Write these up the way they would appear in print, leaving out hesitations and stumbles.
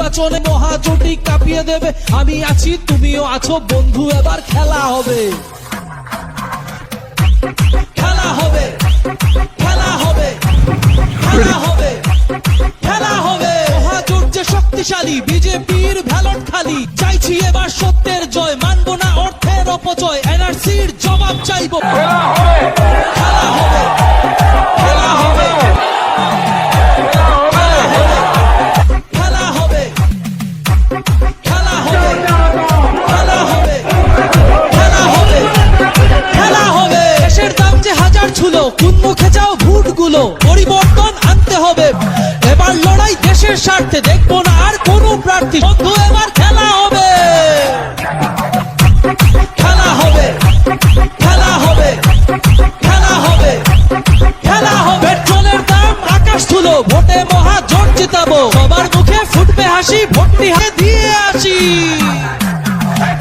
নির্বাচনে মহাজোটই কাঁপিয়ে দেবে। আমি আছি, তুমিও আছো বন্ধু, এবার খেলা হবে, খেলা হবে, খেলা হবে, খেলা হবে, খেলা হবে। মহাজোট যে শক্তিশালী, বিজেপির ভ্যালট খালি। চাইছি এবার সত্যের জয়, মানবো না অর্থের অপচয়। এনআরসির জবাব চাইবো, খেলা হবে, খেলা হবে, খেলা হবে, খেলা হবে, খেলা হবে, খেলা হবে, খেলা হবে, খেলা হবে। দেশের দাম যে হাজার ছিল, কোন মুখে যাও ভোটগুলো। পরিবর্তন আনতে হবে, এবার লড়াই দেশের স্বার্থে। দেখবো না আর কোনো প্রার্থী, বন্ধু এবার খেলা হবে, খেলা হবে, খেলা হবে, খেলা হবে, খেলা হবে। পেট্রোলের দাম আকাশ ছুলো, ভোটে মহাজোট জিতাবো। সবার মুখে ফুটবে হাসি, ভোটটি হাতে দিয়ে আসি।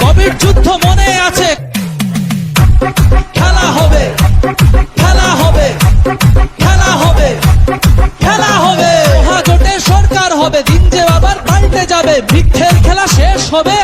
কোভিড যুদ্ধ মনে আছে, খেলা হবে, খেলা হবে, খেলা হবে, খেলা হবে। মহাজোটের সরকার হবে, দিন যে আবার পাল্টে যাবে। বৃক্ষের খেলা শেষ হবে,